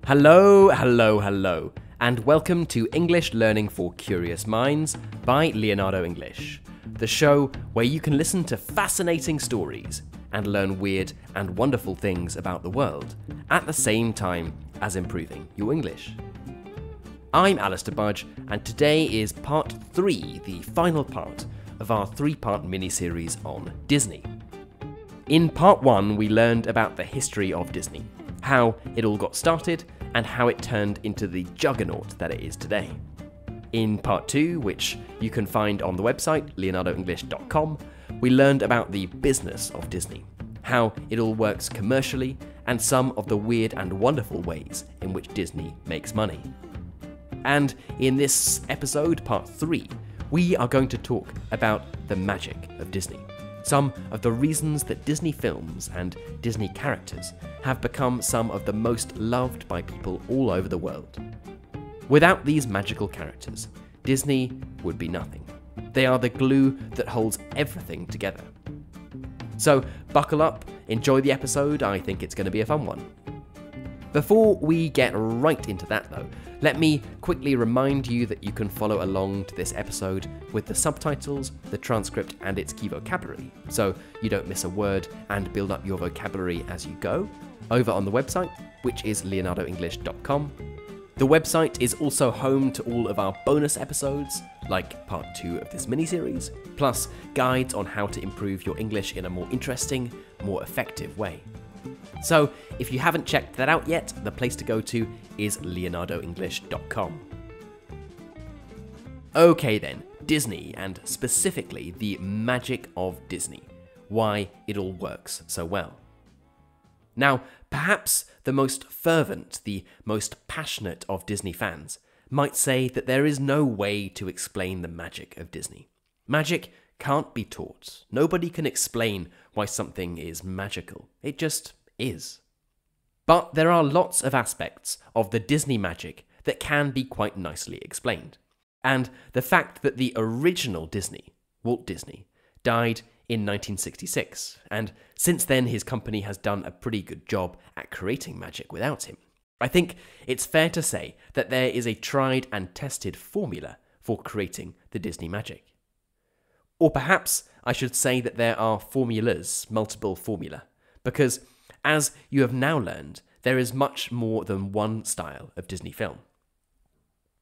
Hello, hello, hello, and welcome to English Learning for Curious Minds by Leonardo English, the show where you can listen to fascinating stories and learn weird and wonderful things about the world at the same time as improving your English. I'm Alistair Budge, and today is part 3, the final part of our 3-part mini-series on Disney. In part 1, we learned about the history of Disney, how it all got started, and how it turned into the juggernaut that it is today. In part 2, which you can find on the website leonardoenglish.com, we learned about the business of Disney, how it all works commercially, and some of the weird and wonderful ways in which Disney makes money. And in this episode, part 3, we are going to talk about the magic of Disney. Some of the reasons that Disney films and Disney characters have become some of the most loved by people all over the world. Without these magical characters, Disney would be nothing. They are the glue that holds everything together. So buckle up, enjoy the episode, I think it's going to be a fun one. Before we get right into that though, let me quickly remind you that you can follow along to this episode with the subtitles, the transcript and its key vocabulary, so you don't miss a word and build up your vocabulary as you go, over on the website, which is leonardoenglish.com. The website is also home to all of our bonus episodes, like part 2 of this mini-series, plus guides on how to improve your English in a more interesting, more effective way. So, if you haven't checked that out yet, the place to go to is leonardoenglish.com. Okay then, Disney, and specifically the magic of Disney. Why it all works so well. Now, perhaps the most fervent, the most passionate of Disney fans might say that there is no way to explain the magic of Disney. Magic can't be taught. Nobody can explain why something is magical. It just is. But there are lots of aspects of the Disney magic that can be quite nicely explained. And the fact that the original Disney, Walt Disney, died in 1966, and since then his company has done a pretty good job at creating magic without him. I think it's fair to say that there is a tried and tested formula for creating the Disney magic. Or perhaps I should say that there are formulas, multiple formula, because as you have now learned, there is much more than one style of Disney film.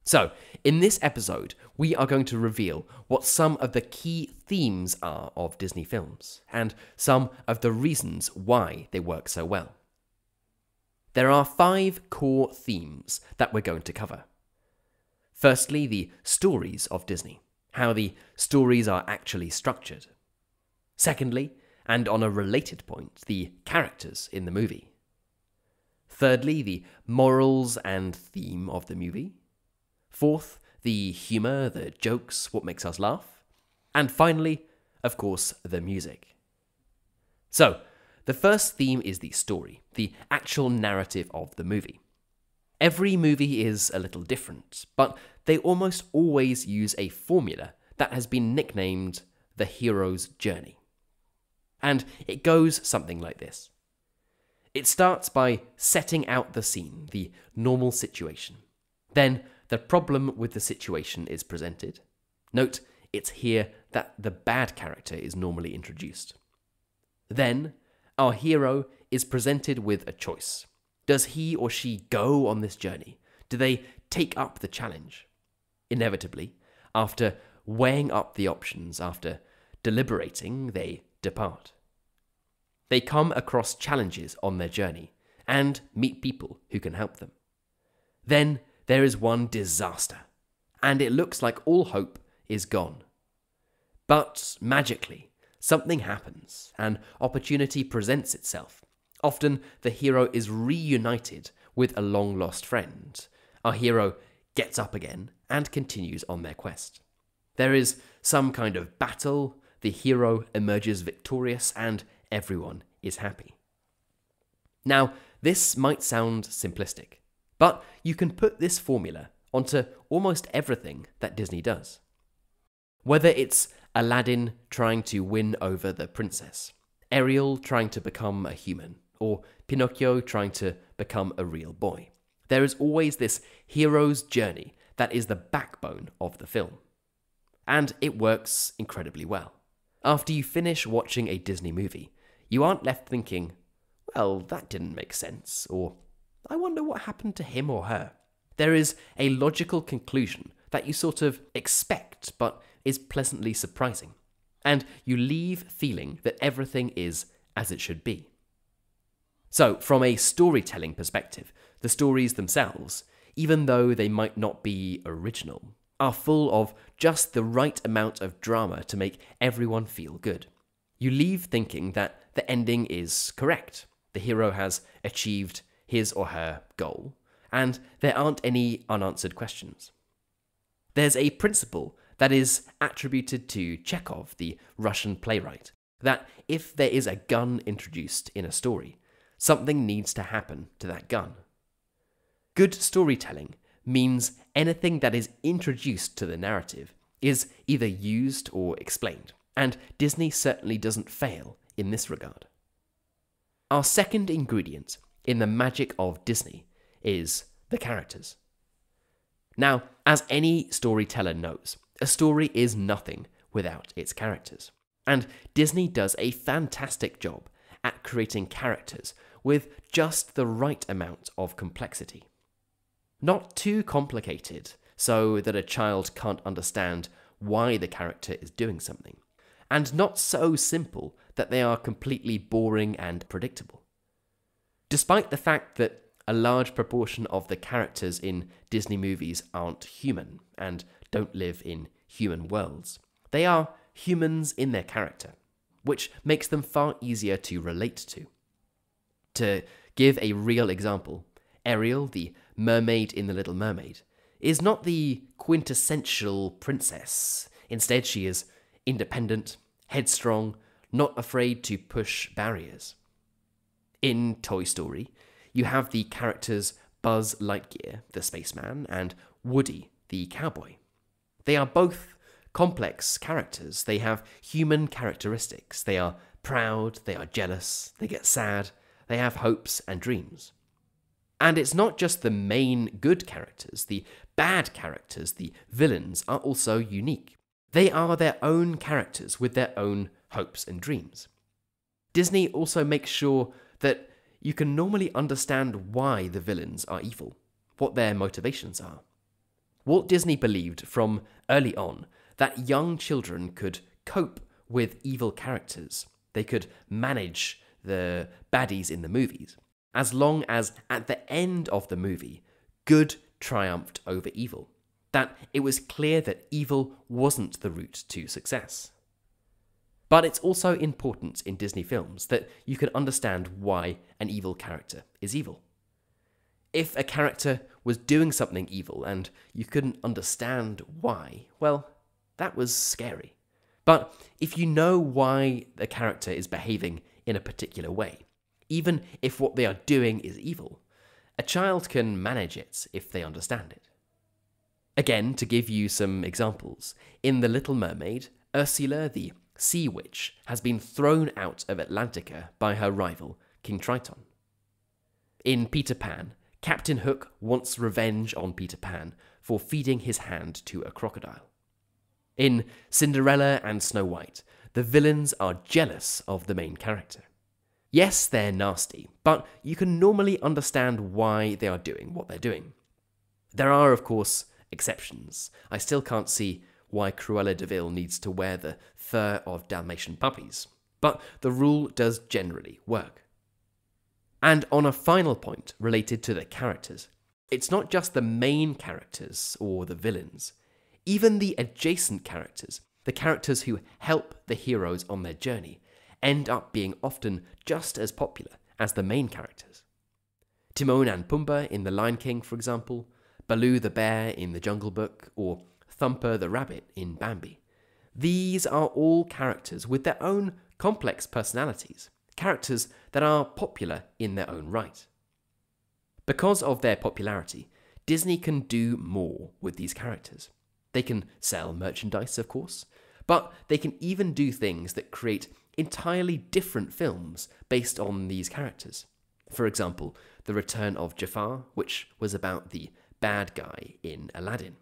So, in this episode, we are going to reveal what some of the key themes are of Disney films, and some of the reasons why they work so well. There are 5 core themes that we're going to cover. Firstly, the stories of Disney, how the stories are actually structured. Secondly, and on a related point, the characters in the movie. Thirdly, the morals and theme of the movie. Fourth, the humour, the jokes, what makes us laugh. And finally, of course, the music. So, the first theme is the story, the actual narrative of the movie. Every movie is a little different, but they almost always use a formula that has been nicknamed the hero's journey. And it goes something like this. It starts by setting out the scene, the normal situation. Then the problem with the situation is presented. Note, it's here that the bad character is normally introduced. Then, our hero is presented with a choice. Does he or she go on this journey? Do they take up the challenge? Inevitably, after weighing up the options, after deliberating, they depart. They come across challenges on their journey and meet people who can help them. Then there is one disaster, and it looks like all hope is gone. But magically, something happens, an opportunity presents itself. Often the hero is reunited with a long-lost friend. Our hero gets up again and continues on their quest. There is some kind of battle, the hero emerges victorious, and everyone is happy. Now, this might sound simplistic, but you can put this formula onto almost everything that Disney does. Whether it's Aladdin trying to win over the princess, Ariel trying to become a human, or Pinocchio trying to become a real boy. There is always this hero's journey that is the backbone of the film. And it works incredibly well. After you finish watching a Disney movie, you aren't left thinking, well, that didn't make sense, or I wonder what happened to him or her. There is a logical conclusion that you sort of expect, but is pleasantly surprising. And you leave feeling that everything is as it should be. So, from a storytelling perspective, the stories themselves, even though they might not be original, are full of just the right amount of drama to make everyone feel good. You leave thinking that the ending is correct, the hero has achieved his or her goal, and there aren't any unanswered questions. There's a principle that is attributed to Chekhov, the Russian playwright, that if there is a gun introduced in a story, something needs to happen to that gun. Good storytelling means anything that is introduced to the narrative is either used or explained, and Disney certainly doesn't fail in this regard. Our second ingredient in the magic of Disney is the characters. Now, as any storyteller knows, a story is nothing without its characters, and Disney does a fantastic job at creating characters with just the right amount of complexity. Not too complicated so that a child can't understand why the character is doing something, and not so simple that they are completely boring and predictable. Despite the fact that a large proportion of the characters in Disney movies aren't human and don't live in human worlds, they are humans in their character, which makes them far easier to relate to. To give a real example, Ariel, the mermaid in The Little Mermaid, is not the quintessential princess. Instead, she is independent, headstrong, not afraid to push barriers. In Toy Story, you have the characters Buzz Lightyear, the spaceman, and Woody, the cowboy. They are both complex characters. They have human characteristics. They are proud, they are jealous, they get sad, they have hopes and dreams. And it's not just the main good characters, the bad characters, the villains are also unique. They are their own characters with their own hopes and dreams. Disney also makes sure that you can normally understand why the villains are evil, what their motivations are. Walt Disney believed from early on that young children could cope with evil characters. They could manage the baddies in the movies, as long as at the end of the movie, good triumphed over evil, that it was clear that evil wasn't the route to success. But it's also important in Disney films that you can understand why an evil character is evil. If a character was doing something evil and you couldn't understand why, well, that was scary. But if you know why the character is behaving in a particular way, even if what they are doing is evil, a child can manage it if they understand it. Again, to give you some examples, in The Little Mermaid, Ursula, the sea witch, has been thrown out of Atlantica by her rival, King Triton. In Peter Pan, Captain Hook wants revenge on Peter Pan for feeding his hand to a crocodile. In Cinderella and Snow White, the villains are jealous of the main character. Yes, they're nasty, but you can normally understand why they are doing what they're doing. There are, of course, exceptions. I still can't see why Cruella de Vil needs to wear the fur of Dalmatian puppies, but the rule does generally work. And on a final point related to the characters, it's not just the main characters or the villains. Even the adjacent characters, the characters who help the heroes on their journey, end up being often just as popular as the main characters. Timon and Pumbaa in The Lion King, for example, Baloo the bear in The Jungle Book, or Thumper the rabbit in Bambi. These are all characters with their own complex personalities, characters that are popular in their own right. Because of their popularity, Disney can do more with these characters. They can sell merchandise, of course, but they can even do things that create entirely different films based on these characters. For example, The Return of Jafar, which was about the bad guy in Aladdin.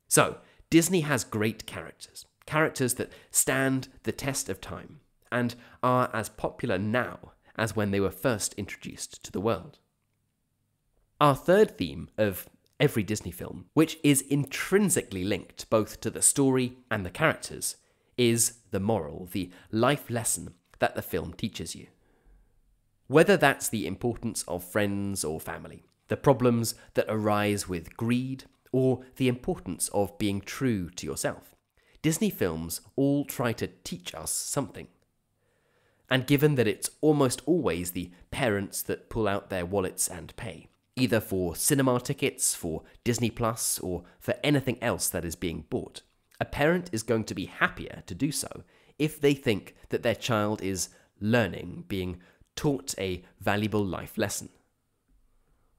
So, Disney has great characters, characters that stand the test of time and are as popular now as when they were first introduced to the world. Our third theme of every Disney film, which is intrinsically linked both to the story and the characters, is the moral, the life lesson that the film teaches you. Whether that's the importance of friends or family, the problems that arise with greed, or the importance of being true to yourself, Disney films all try to teach us something. And given that it's almost always the parents that pull out their wallets and pay, either for cinema tickets, for Disney Plus, or for anything else that is being bought, a parent is going to be happier to do so if they think that their child is learning, being taught a valuable life lesson.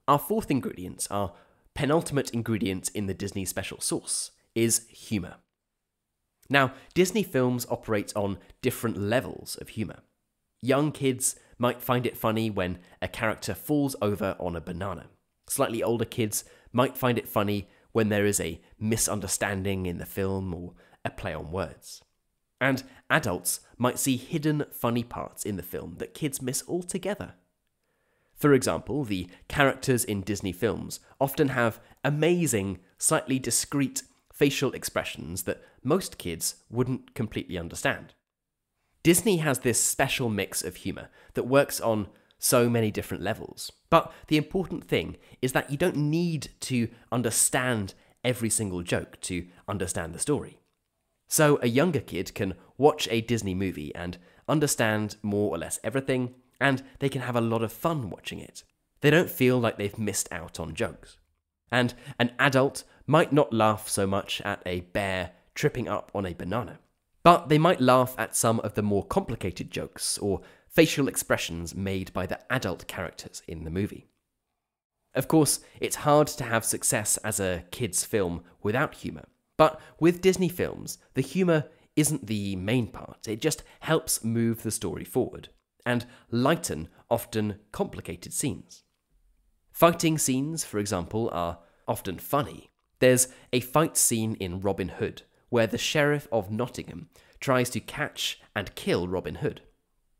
Our fourth ingredient, our penultimate ingredient in the Disney special sauce, is humour. Now, Disney films operate on different levels of humour. Young kids might find it funny when a character falls over on a banana. Slightly older kids might find it funny when there is a misunderstanding in the film or a play on words. And adults might see hidden funny parts in the film that kids miss altogether. For example, the characters in Disney films often have amazing, slightly discreet facial expressions that most kids wouldn't completely understand. Disney has this special mix of humour that works on so many different levels. But the important thing is that you don't need to understand every single joke to understand the story. So a younger kid can watch a Disney movie and understand more or less everything, and they can have a lot of fun watching it. They don't feel like they've missed out on jokes. And an adult might not laugh so much at a bear tripping up on a banana, but they might laugh at some of the more complicated jokes or facial expressions made by the adult characters in the movie. Of course, it's hard to have success as a kids' film without humour, but with Disney films, the humour isn't the main part. It just helps move the story forward and lighten often complicated scenes. Fighting scenes, for example, are often funny. There's a fight scene in Robin Hood where the Sheriff of Nottingham tries to catch and kill Robin Hood.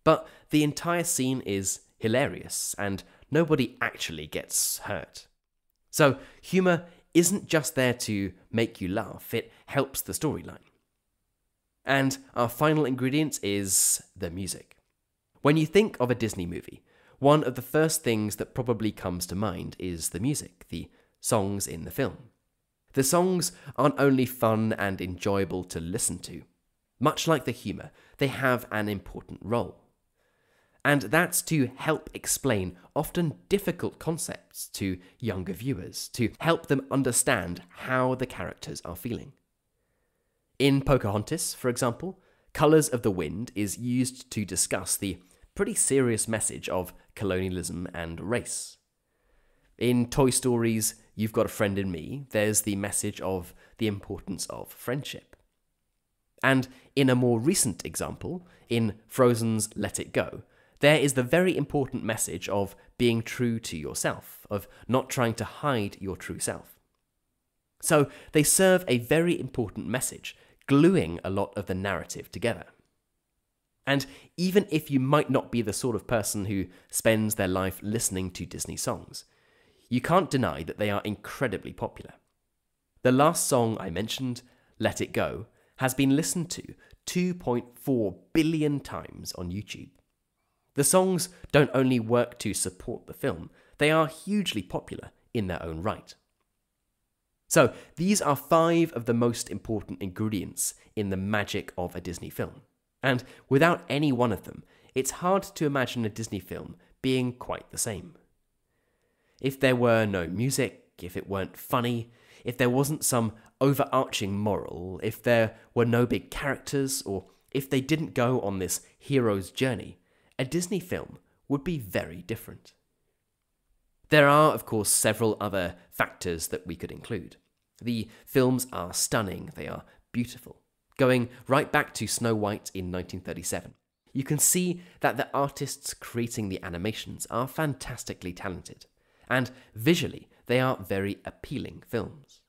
But the entire scene is hilarious and nobody actually gets hurt. So humour isn't just there to make you laugh, it helps the storyline. And our final ingredient is the music. When you think of a Disney movie, one of the first things that probably comes to mind is the music, the songs in the film. The songs aren't only fun and enjoyable to listen to. Much like the humour, they have an important role. And that's to help explain often difficult concepts to younger viewers, to help them understand how the characters are feeling. In Pocahontas, for example, Colours of the Wind is used to discuss the pretty serious message of colonialism and race. In Toy Story's You've Got a Friend in Me, there's the message of the importance of friendship. And in a more recent example, in Frozen's Let It Go, there is the very important message of being true to yourself, of not trying to hide your true self. So they serve a very important message, gluing a lot of the narrative together. And even if you might not be the sort of person who spends their life listening to Disney songs, you can't deny that they are incredibly popular. The last song I mentioned, Let It Go, has been listened to 2.4 billion times on YouTube. The songs don't only work to support the film, they are hugely popular in their own right. So these are 5 of the most important ingredients in the magic of a Disney film. And without any one of them, it's hard to imagine a Disney film being quite the same. If there were no music, if it weren't funny, if there wasn't some overarching moral, if there were no big characters, or if they didn't go on this hero's journey, a Disney film would be very different. There are, of course, several other factors that we could include. The films are stunning, they are beautiful. Going right back to Snow White in 1937, You can see that the artists creating the animations are fantastically talented, and visually they are very appealing films.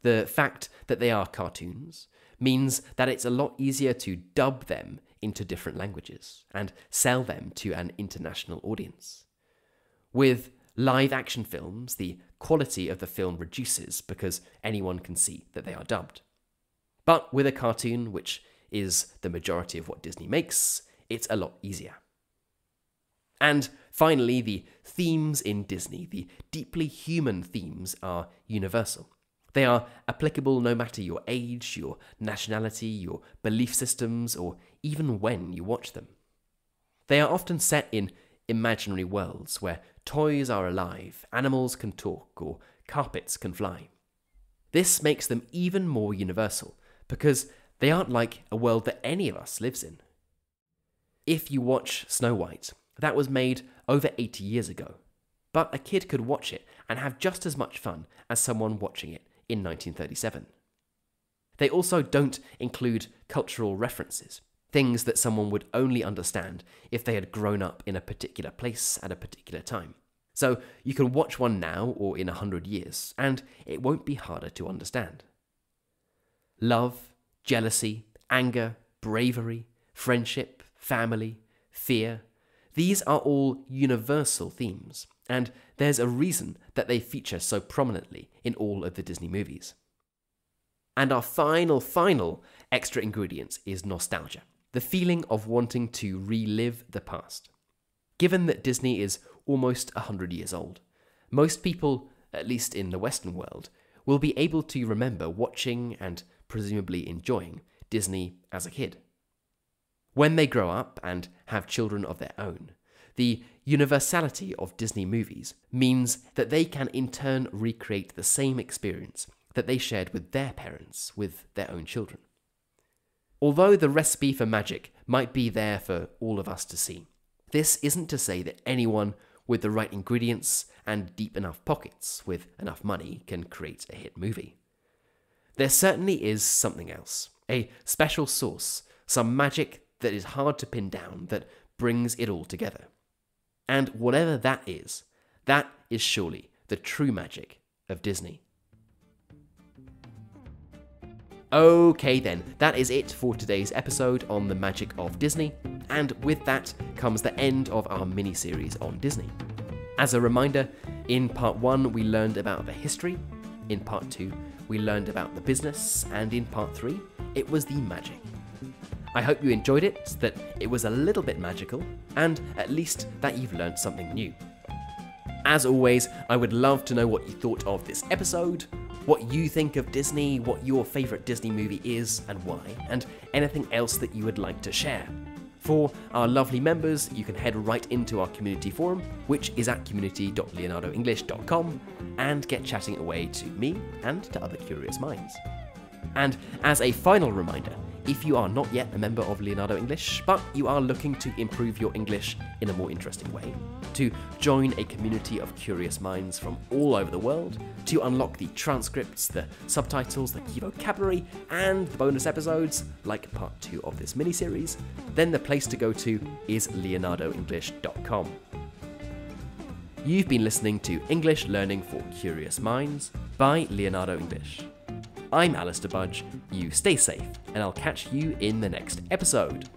The fact that they are cartoons means that it's a lot easier to dub them into different languages and sell them to an international audience. With live action films, the quality of the film reduces because anyone can see that they are dubbed. But with a cartoon, which is the majority of what Disney makes, it's a lot easier. And finally, the themes in Disney, the deeply human themes, are universal. They are applicable no matter your age, your nationality, your belief systems, or even when you watch them. They are often set in imaginary worlds where toys are alive, animals can talk, or carpets can fly. This makes them even more universal because they aren't like a world that any of us lives in. If you watch Snow White, that was made over 80 years ago, but a kid could watch it and have just as much fun as someone watching it in 1937. They also don't include cultural references, things that someone would only understand if they had grown up in a particular place at a particular time. So you can watch one now or in 100 years, and it won't be harder to understand. Love, jealousy, anger, bravery, friendship, family, fear, these are all universal themes, and there's a reason that they feature so prominently in all of the Disney movies. And our final extra ingredient is nostalgia, the feeling of wanting to relive the past. Given that Disney is almost 100 years old, most people, at least in the Western world, will be able to remember watching and presumably enjoying Disney as a kid. When they grow up and have children of their own, the universality of Disney movies means that they can in turn recreate the same experience that they shared with their parents, with their own children. Although the recipe for magic might be there for all of us to see, this isn't to say that anyone with the right ingredients and deep enough pockets with enough money can create a hit movie. There certainly is something else, a special sauce, some magic that is hard to pin down that brings it all together. And whatever that is surely the true magic of Disney. Okay then, that is it for today's episode on the magic of Disney, and with that comes the end of our mini-series on Disney. As a reminder, in part 1 we learned about the history, in part 2 we learned about the business, and in part 3 it was the magic. I hope you enjoyed it, that it was a little bit magical, and at least that you've learned something new. As always, I would love to know what you thought of this episode, what you think of Disney, what your favourite Disney movie is and why, and anything else that you would like to share. For our lovely members, you can head right into our community forum, which is at community.leonardoenglish.com, and get chatting away to me and to other curious minds. And as a final reminder, if you are not yet a member of Leonardo English, but you are looking to improve your English in a more interesting way, to join a community of curious minds from all over the world, to unlock the transcripts, the subtitles, the key vocabulary, and the bonus episodes, like part 2 of this miniseries, then the place to go to is leonardoenglish.com. You've been listening to English Learning for Curious Minds by Leonardo English. I'm Alistair Budge, you stay safe, and I'll catch you in the next episode.